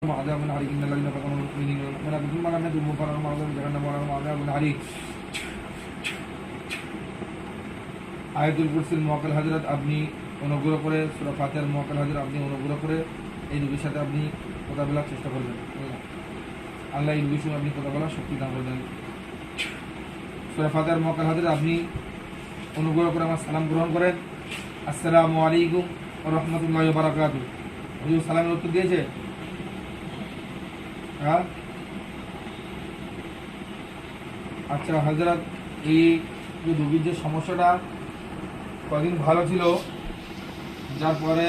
عذاب عليم إن الذين كفروا من المؤمنين والمؤمنات ثم لم يتوبوا فلهم عذاب جهنم ولهم عذاب عليم আয়াতুল কুরসির মুআক্কাল হাজরাত আপনি অনুগ্রহ করে সূরা ফাতিহার মুআক্কাল হাজরাত আপনি অনুগ্রহ করে এই রোগীর সাথে আপনি কথা বলার চেষ্টা করবেন। আল্লাহ এই রোগীর সঙ্গে আপনি কথা বলার শক্তি দান করবেন। সূরা ফাতিহার মুআক্কাল হাজরাত আপনি অনুগ্রহ করে আমার সালাম গ্রহণ করেন। আসসালামু আলাইকুম ওয়া রাহমাতুল্লাহি ওয়া বারাকাতুহু। হুজুর সালামের উত্তর দিয়েছে? হ্যাঁ, আচ্ছা হযরত, এই যে রোগীর যে সমস্যাটা কদিন ভালো ছিল, যার পরে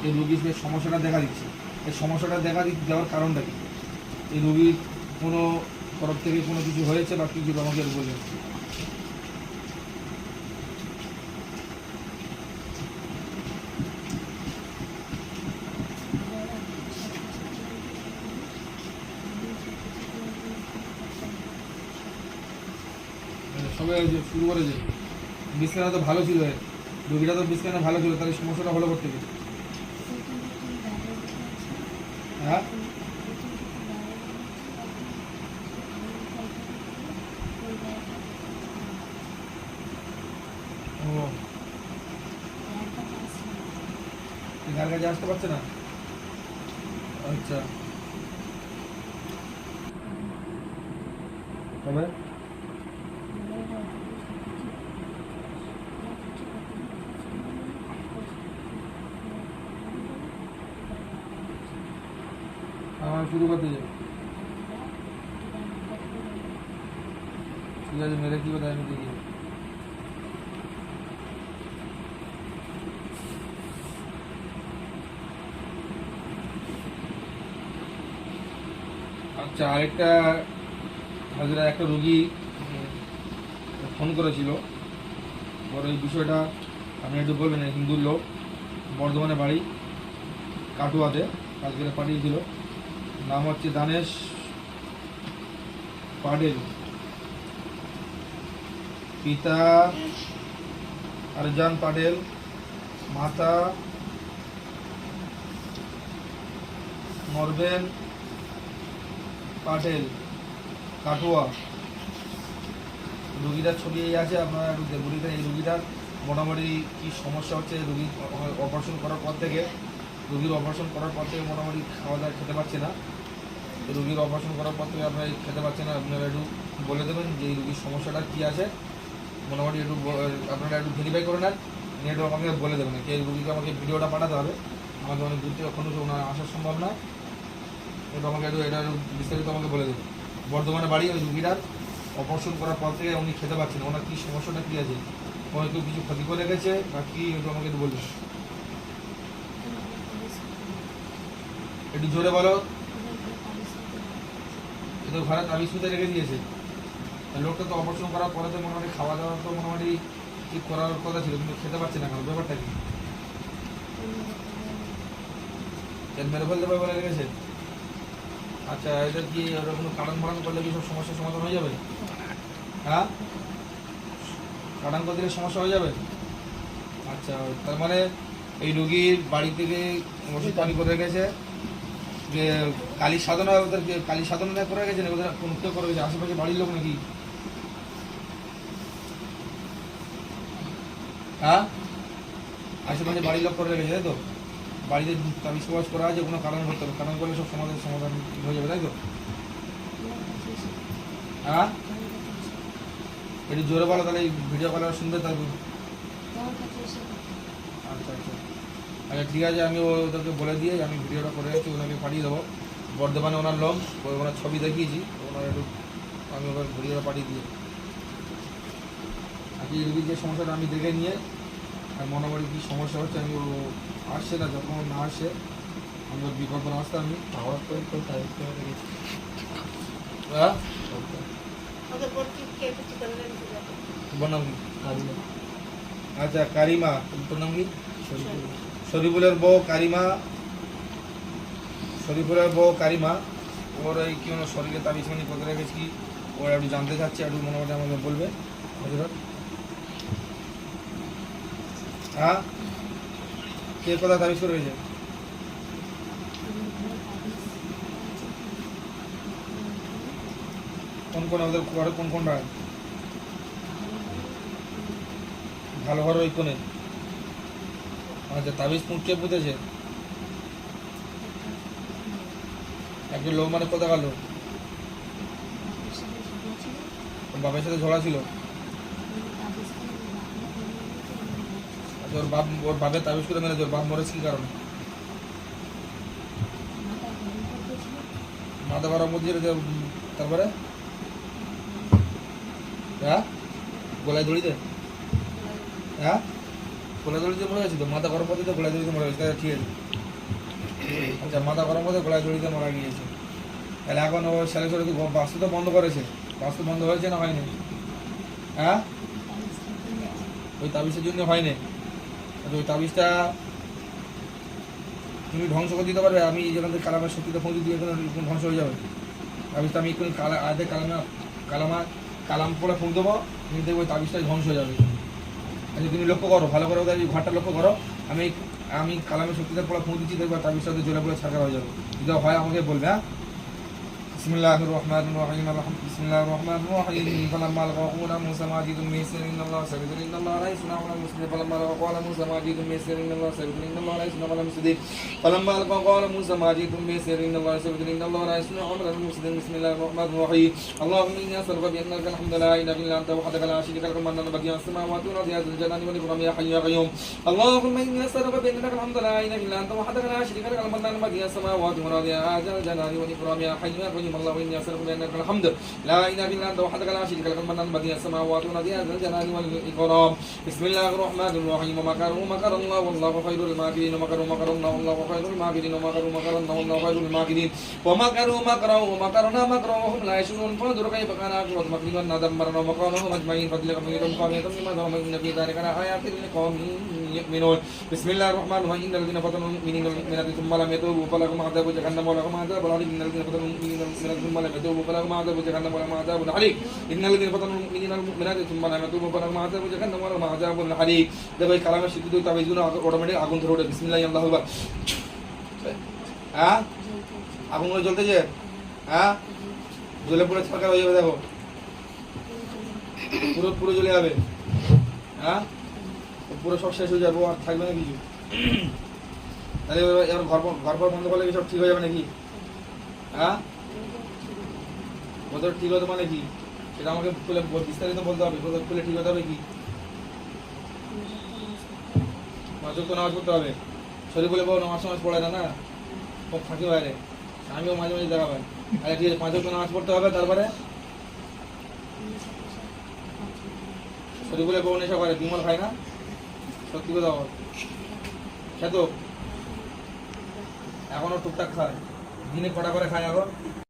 এই রোগীর যে সমস্যাটা দেখা দিচ্ছে, এই সমস্যাটা দেওয়ার কারণটা কি? এই রোগীর কোনো তরফ থেকে কোনো কিছু হয়েছে বা কিছু আমাকে বললেন? সবাই শুরু করে যে বিছানা তো ভালো ছিল, রোগীটা তো বিছানা ভালো ছিল, তাহলে সমস্যাটা হলো করতে গেছে। হ্যাঁ, ও গার কাছে আসতে পারছে না। আচ্ছা, তবে আমার শুরু করতে যাই, ঠিক আছে, মেরে কি কথা আমি দেখি। আচ্ছা, আরেকটা হাজার একটা রোগী ফোন করেছিল, বড় এই বিষয়টা আপনি একটু বলবেন। হিন্দুর লোক, বর্ধমানে বাড়ি, কাটুয়াতে, আজকে পাঠিয়েছিল। নাম হচ্ছে দানেশ পাডেল, পিতা আরজান পাডেল, মাতা মরবেন পাটেল, কাটুয়া। রুগীটার ছবি এই আছে, আপনারা একটু দেখবেন। এই রুগীটার মোটামুটি কী সমস্যা হচ্ছে, রুগীর অপারেশন করার পর থেকে মোটামুটি খাওয়া দাওয়া খেতে পারছে না। রুগীর অপারেশন করার পর থেকে আপনারা খেতে পারছেন না। আপনারা একটু বলে দেবেন যে এই রুগীর সমস্যাটা কী আছে, মোটামুটি একটু আপনারা একটু ভেরিফাই করে নেন, নিয়ে একটু আমাকে বলে দেবেন। এই রুগীকে আমাকে ভিডিওটা পাঠাতে হবে, আমাকে অনেক দূর থেকে কোনো ওনার আসার সম্ভব না। একটু আমাকে এটা বিস্তারিত আমাকে বলে দেবেন। বর্ধমানে বাড়ি, ওই রুগীটার অপারেশন করার পর থেকে উনি খেতে পারছেন না। ওনার কী সমস্যাটা কী আছে, কোনো কেউ কিছু ক্ষতি করে গেছে বা কী, একটু আমাকে একটু বলবেন। একটু জোরে বলো। তো ঘরে তাবিজ সুতে রেখে দিয়েছে। লোকটা তো অপারেশন করার পরে তো মোটামুটি খাওয়া দাওয়া তো মোটামুটি ঠিক করার কথা ছিল, কিন্তু খেতে পারছে না। কেন, ব্যাপারটা কি? মেরে ফেলতে পারে বলে রেখেছে? আচ্ছা, এটা কি ওরা কোনো কারণ ফারণ করলে কি সব সমস্যার সমাধান হয়ে যাবে? হ্যাঁ, কারণ করলে সমস্যা হয়ে যাবে। আচ্ছা, তার মানে এই রুগীর বাড়ি থেকে ওষুধ পানি করে রেখেছে, যে কালী সাধনা, ওদের কালী সাধনা করে গেছে না, ওদের কোন কেউ করে গেছে? আশেপাশে বাড়ির লোক নাকি? হ্যাঁ, আশেপাশে বাড়ির লোক করে রেখেছে, তাই তো? বাড়িতে তাবিজ প্রবাস করা আছে, কোনো কারণ করতে হবে, কারণ করলে সব সমাধান হয়ে যাবে, তাই তো? হ্যাঁ, একটু জোরে বলো, তাহলে এই ভিডিও কলার শুনবে তার। আচ্ছা আচ্ছা আচ্ছা, ঠিক আছে, আমি ওদেরকে বলে দিয়ে আমি ভিডিওটা করে রেখেছি, ওনাকে পাঠিয়ে দেবো। বর্ধমানে ওনার লোক, ওনার ছবি দেখিয়েছি, ওনার একটু আমি ওনার ভিডিওটা পাঠিয়ে দিয়ে। আর কি রুগীর যে সমস্যাটা আমি দেখে নিয়ে মোটামুটি কী সমস্যা হচ্ছে, আমি আসছে না, যখন না আসে আমি ওর বিকল্প রাস্তা আমি খাওয়ার করে তো তাই রেখেছি। হ্যাঁ, তোমার নাম কি? আচ্ছা, কারিমা। তোর নাম কি? শরীফুলের বউ কারিমা, ওর এই কি শরীরে তাবিজ মানি করতে রেখেছি, ওরা একটু জানতে চাচ্ছে, একটু মোটামুটি আমাকে বলবে। হ্যাঁ, কে কোথায় তাবিজ করে গেছে? কোন কোন ওদের ঘরে কোন কোনটা ভালো ঘর ওই কোণে? আচ্ছা, তাবিজ কে পুঁতেছে? একজন লোক মানে কোথা গেল? বাবার সাথে ঝগড়া ছিল? আচ্ছা, ওর বাপের তাবিজ করে মেরেছে, ওর বাপ মরেছে কি কারণে? মাথা গরম মধ্যে তারপরে হ্যাঁ গলায় দড়িতে, হ্যাঁ গলায় দড়িতে মরে গেছিল? মাথা গরম পদ্ধতিতে গলায় দড়িতে মরে গেছে, ঠিক আছে। আচ্ছা, মাথা গরম পথে গলায় দড়িতে মারা গিয়েছে। তাহলে এখন ও ছেলে ছেলে বাস্তু তো বন্ধ করেছে, বাস্তু বন্ধ হয়েছে না হয়নি? হ্যাঁ, ওই তাবিজের জন্য হয়নি। আচ্ছা, ওই তাবিজটা তুমি ধ্বংস করে দিতে পারবে? আমি যেখান থেকে কালামের শক্তিতে পৌঁছে দিয়ে ধ্বংস হয়ে যাবে তাবিজটা। আমি এক্ষুনি আধে কালাম পরে ফুঁক দেবো, তুমি দেখবো ওই তাবিজটাই ধ্বংস হয়ে যাবে। আচ্ছা, তুমি লক্ষ্য করো ভালো করে, ওদের ঘরটা লক্ষ্য করো। আমি আমি কালামের শক্তিতে পরে ফুঁক দিচ্ছি, দেখবো তাবিজটা জ্বলে পড়ে ছাড়া হয়ে যাবে। যদি হয় আমাকে বলবে। হ্যাঁ, বিসমিল্লাহির রহমানির রহিম। বিসমিল্লাহির রহমানির রহিম। ফালাম্মা আলকাউনা মুসা মা জিদুম মিসর ইন্নাল্লাহা সাবিতুন ইন্নাল্লাহা লা ইয়াসনা ওয়া লা মুসলিম। ফালাম্মা আলকাউনা মুসা মা জিদুম মিসর ইন্নাল্লাহা সাবিতুন ইন্নাল্লাহা লা ইয়াসনা ওয়া লা মুসলিম। ফালাম্মা আলকাউনা মুসা মা জিদুম মিসর ইন্নাল্লাহা সাবিতুন ইন্নাল্লাহা লা ইয়াসনা ওয়া লা মুসলিম। বিসমিল্লাহির রহমানির রহিম। আল্লাহুম্মা ইন্নী আস'আলুকা বিআন্নাকা আল-হামদু লা ইলাহা ইল্লা আনতা ওয়াহদাকা লা শারীকা লাকা al-mannan badi'u as-samawati wal ardi ya dhal jalali wal ikram ya hayyu ya qayyum. Allahumma inni as'aluka bi'annaka al-hamdu la ilaha illa anta wahdaka la sharika laka al-mannan badi'u as-samawati wal ardi ya dhal jalali wal ikram ya hayyu ya qayyum. Allahumma inni as'aluka bi'annaka الحمد لا اله الا انت وحدك لا شريك لك المنان بديع السماوات والارض يا ذا الجلال والاكرام. بسم الله الرحمن الرحيم. ومكروا مكر الله والله خير الماكرين. ومكروا مكر الله والله خير الماكرين. ومكروا مكر الله والله خير الماكرين. ومكروا مكرا ومكرنا مكرا وهم لا يشعرون. فانظر كيف كان عاقبة مكرهم أنا دمرنا مكانهم أجمعين. فضلك من قوم يتم ذم إن في ذلك لآيات لقوم يؤمنون. بسم الله الرحمن الرحيم. إن الذين فتنوا المؤمنين والمؤمنات ثم لم يتوبوا فلهم عذاب جهنم ولهم عذاب العليم. إن الذين فتنوا المؤمنين والمؤمنات ثم لم يتوبوا فلهم عذاب جهنم ولهم عذاب الحريق. إن الذين فتنوا المؤمنين والمؤمنات ثم لم يتوبوا فلهم عذاب جهنم ولهم عذاب الحريق. দেখো এই কালামের শিক্ষিত তাবিজগুলো automatic আগুন ধরে ওঠে। বিসমিল্লাহি আল্লাহু আকবার। হ্যাঁ, আগুনগুলো জ্বলতেছে। হ্যাঁ, জ্বলে পুরো ছারখার হয়ে যাবে। দেখো পুরো পুরো জ্বলে যাবে। হ্যাঁ, পুরো সব শেষ হয়ে যাবো, আর থাকবে না কিছু। তাহলে এবার ঘর বন্ধ করলে কি সব ঠিক হয়ে যাবে নাকি? হ্যাঁ, কোথাও ঠিক হতে মানে কি সেটা আমাকে খুলে বিস্তারিত বলতে হবে। কোথাও খুলে ঠিক হতে হবে কি? মাঝে তো নামাজ পড়তে হবে। শরীর বলে বলো নামাজ পড়ে না, খুব ফাঁকি বাইরে। আমিও মাঝে মাঝে দেখা পাই। আরে ঠিক আছে, 5 ওয়াক্ত নামাজ পড়তে হবে। তারপরে শরীর বলে বউ নেশা করে, বিমল খায় না, সত্যি কথা বল। খেত এখনো টুকটাক খায়, দিনে কটা করে খায় এখন?